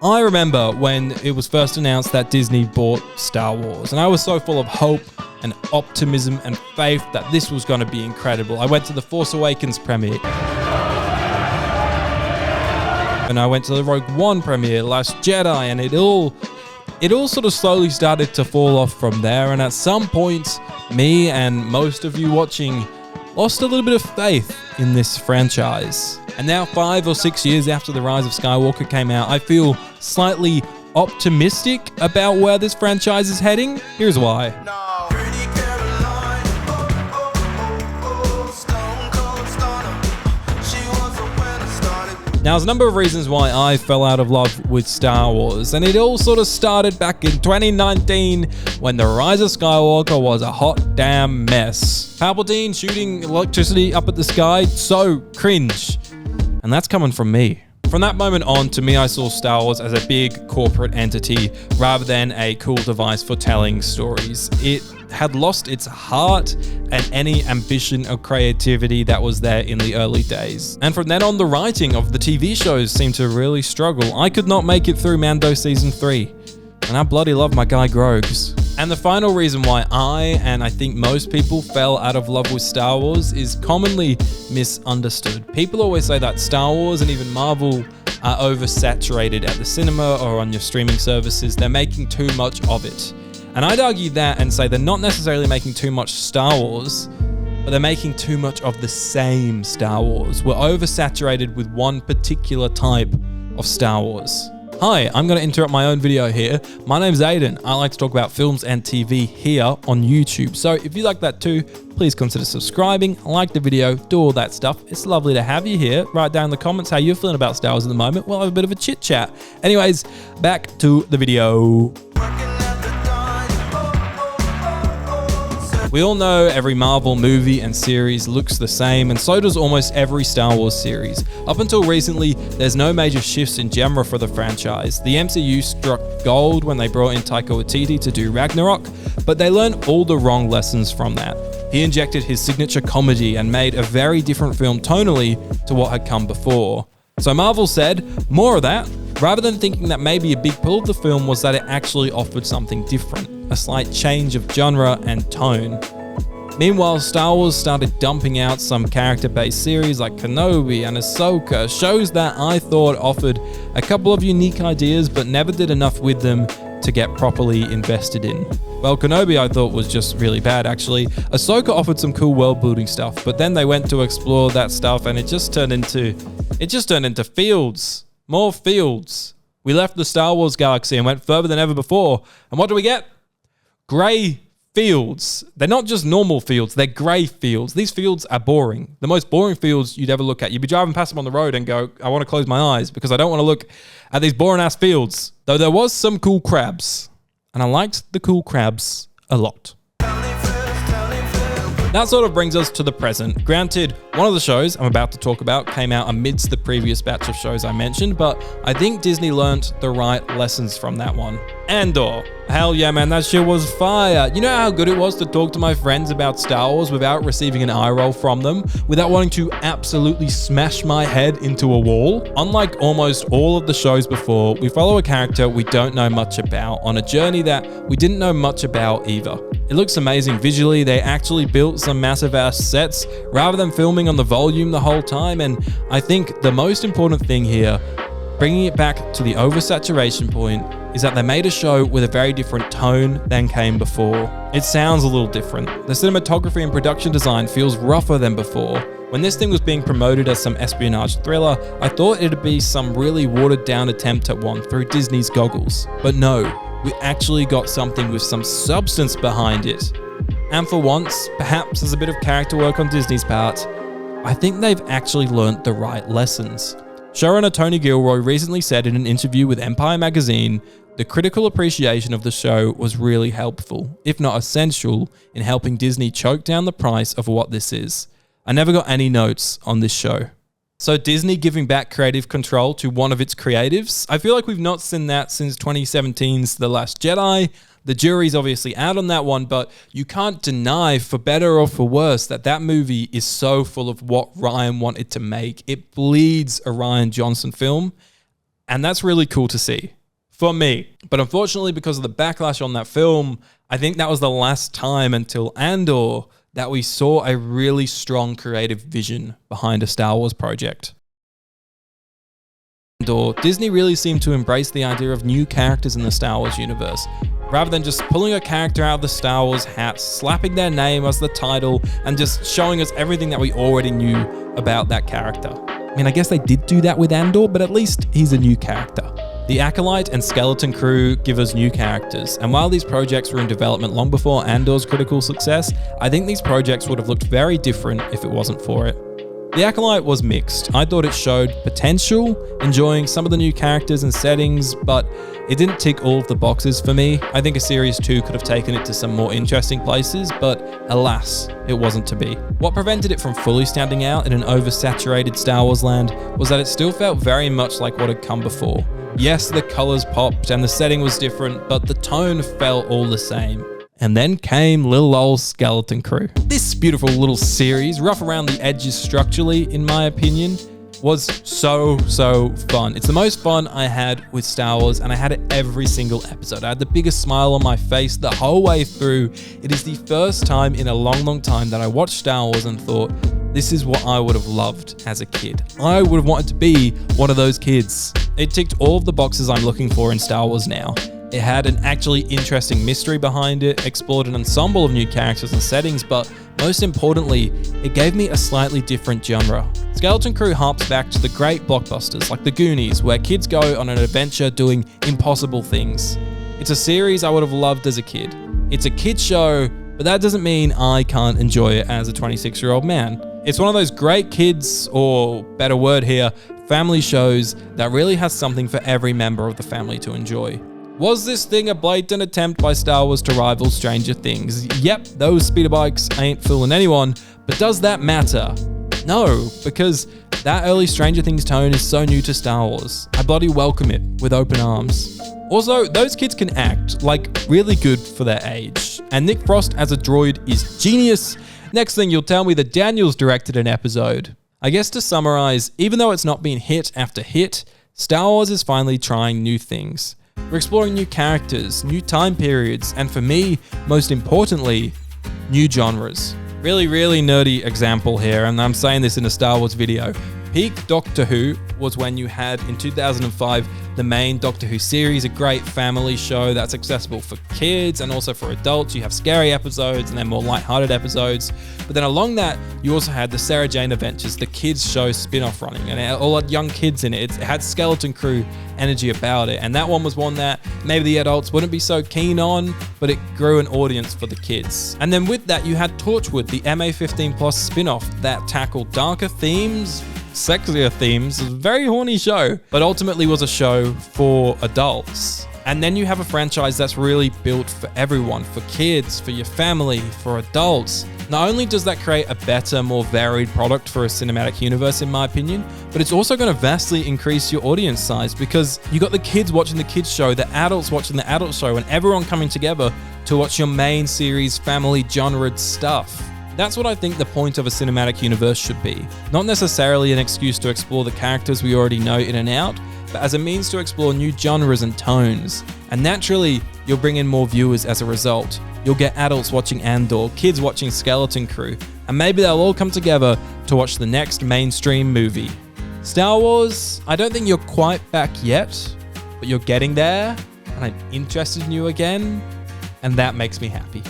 I remember when it was first announced that Disney bought Star Wars, and I was so full of hope and optimism and faith that this was going to be incredible. I went to the Force Awakens premiere, and I went to the Rogue One premiere, Last Jedi, and it all sort of slowly started to fall off from there. And at some point, me and most of you watching lost a little bit of faith in this franchise. And now 5 or 6 years after The Rise of Skywalker came out, I feel slightly optimistic about where this franchise is heading. Here's why. Now, there's a number of reasons why I fell out of love with Star Wars, and it all sort of started back in 2019 when The Rise of Skywalker was a hot damn mess. Palpatine shooting electricity up at the sky, so cringe. And that's coming from me. From that moment on, to me, I saw Star Wars as a big corporate entity rather than a cool device for telling stories. It had lost its heart and any ambition or creativity that was there in the early days. And from then on, the writing of the TV shows seemed to really struggle. I could not make it through Mando Season 3, and I bloody love my guy Grogs. And the final reason why and I think most people fell out of love with Star Wars is commonly misunderstood. People always say that Star Wars and even Marvel are oversaturated at the cinema or on your streaming services. They're making too much of it. And I'd argue that and say they're not necessarily making too much Star Wars, but they're making too much of the same Star Wars. We're oversaturated with one particular type of Star Wars. Hi, I'm going to interrupt my own video here. My name's Aidan. I like to talk about films and TV here on YouTube. So if you like that too, please consider subscribing, like the video, do all that stuff. It's lovely to have you here. Write down in the comments how you're feeling about Star Wars at the moment. We'll have a bit of a chit chat. Anyways, back to the video. We all know every Marvel movie and series looks the same, and so does almost every Star Wars series. Up until recently, there's no major shifts in genre for the franchise. The MCU struck gold when they brought in Taika Waititi to do Ragnarok, but they learned all the wrong lessons from that. He injected his signature comedy and made a very different film tonally to what had come before. So Marvel said, more of that, rather than thinking that maybe a big pull of the film was that it actually offered something different, a slight change of genre and tone. Meanwhile, Star Wars started dumping out some character-based series like Kenobi and Ahsoka, shows that I thought offered a couple of unique ideas but never did enough with them to get properly invested in. Well, Kenobi I thought was just really bad actually. Ahsoka offered some cool world-building stuff, but then they went to explore that stuff and it just turned into fields. More fields. We left the Star Wars galaxy and went further than ever before. And what do we get? Grey fields. They're not just normal fields, they're grey fields. These fields are boring. The most boring fields you'd ever look at. You'd be driving past them on the road and go, I want to close my eyes because I don't want to look at these boring ass fields. Though there was some cool crabs. And I liked the cool crabs a lot. That sort of brings us to the present. Granted, one of the shows I'm about to talk about came out amidst the previous batch of shows I mentioned, but I think Disney learnt the right lessons from that one. Andor. Hell yeah, man, that shit was fire. You know how good it was to talk to my friends about Star Wars without receiving an eye roll from them, without wanting to absolutely smash my head into a wall? Unlike almost all of the shows before, we follow a character we don't know much about on a journey that we didn't know much about either. It looks amazing visually. They actually built some massive ass sets rather than filming on the volume the whole time, and I think the most important thing here, bringing it back to the oversaturation point, is that they made a show with a very different tone than came before. It sounds a little different. The cinematography and production design feels rougher than before. When this thing was being promoted as some espionage thriller, I thought it'd be some really watered down attempt at one through Disney's goggles. But no, we actually got something with some substance behind it. And for once, perhaps as a bit of character work on Disney's part, I think they've actually learnt the right lessons. Showrunner Tony Gilroy recently said in an interview with Empire magazine, the critical appreciation of the show was really helpful, if not essential, in helping Disney choke down the price of what this is. I never got any notes on this show. So Disney giving back creative control to one of its creatives? I feel like we've not seen that since 2017's The Last Jedi. The jury's obviously out on that one, but you can't deny, for better or for worse, that that movie is so full of what Rian wanted to make. It bleeds a Rian Johnson film, And that's really cool to see. For me. But unfortunately, because of the backlash on that film, I think that was the last time until Andor that we saw a really strong creative vision behind a Star Wars project. Andor, Disney really seemed to embrace the idea of new characters in the Star Wars universe, rather than just pulling a character out of the Star Wars hat, slapping their name as the title, and just showing us everything that we already knew about that character. I mean, I guess they did do that with Andor, but at least he's a new character. The Acolyte and Skeleton Crew give us new characters, and while these projects were in development long before Andor's critical success, I think these projects would have looked very different if it wasn't for it. The Acolyte was mixed. I thought it showed potential, enjoying some of the new characters and settings, but it didn't tick all of the boxes for me. I think a Series 2 could have taken it to some more interesting places, but alas, it wasn't to be. What prevented it from fully standing out in an oversaturated Star Wars land was that it still felt very much like what had come before. Yes, the colors popped and the setting was different, but the tone felt all the same. And then came little old Skeleton Crew. This beautiful little series, rough around the edges structurally, in my opinion, was so fun. It's the most fun I had with Star Wars, and I had it every single episode. I had the biggest smile on my face the whole way through. It is the first time in a long time that I watched Star Wars and thought, this is what I would have loved as a kid. I would have wanted to be one of those kids. It ticked all of the boxes I'm looking for in Star Wars now. It had an actually interesting mystery behind it, explored an ensemble of new characters and settings, but most importantly, it gave me a slightly different genre. Skeleton Crew harps back to the great blockbusters like The Goonies, where kids go on an adventure doing impossible things. It's a series I would have loved as a kid. It's a kid's show, but that doesn't mean I can't enjoy it as a 26-year-old man. It's one of those great kids, or better word here, family shows that really has something for every member of the family to enjoy. Was this thing a blatant attempt by Star Wars to rival Stranger Things? Yep, those speeder bikes ain't fooling anyone, but does that matter? No, because that early Stranger Things tone is so new to Star Wars. I bloody welcome it with open arms. Also, those kids can act, like, really good for their age. And Nick Frost as a droid is genius. Next thing you'll tell me that Daniels directed an episode. I guess to summarize, even though it's not been hit after hit, Star Wars is finally trying new things. We're exploring new characters, new time periods, and for me, most importantly, new genres. Really nerdy example here, and I'm saying this in a Star Wars video. Peak Doctor Who was when you had, in 2005, the main Doctor Who series, a great family show that's accessible for kids and also for adults. You have scary episodes and then more lighthearted episodes. But then along that, you also had the Sarah Jane Adventures, the kids show spin-off running, and it all had young kids in it. It had Skeleton Crew energy about it, and that one was one that maybe the adults wouldn't be so keen on, but it grew an audience for the kids. And then with that, you had Torchwood, the MA15 Plus spin-off that tackled darker themes, sexier themes. It was a very horny show, but ultimately was a show for adults. And then you have a franchise that's really built for everyone, for kids, for your family, for adults. Not only does that create a better, more varied product for a cinematic universe, in my opinion, but it's also going to vastly increase your audience size, because you got the kids watching the kids show, the adults watching the adult show, and everyone coming together to watch your main series, family, genre stuff. That's what I think the point of a cinematic universe should be. Not necessarily an excuse to explore the characters we already know in and out, but as a means to explore new genres and tones. And naturally, you'll bring in more viewers as a result. You'll get adults watching Andor, kids watching Skeleton Crew, and maybe they'll all come together to watch the next mainstream movie. Star Wars, I don't think you're quite back yet, but you're getting there, and I'm interested in you again, and that makes me happy.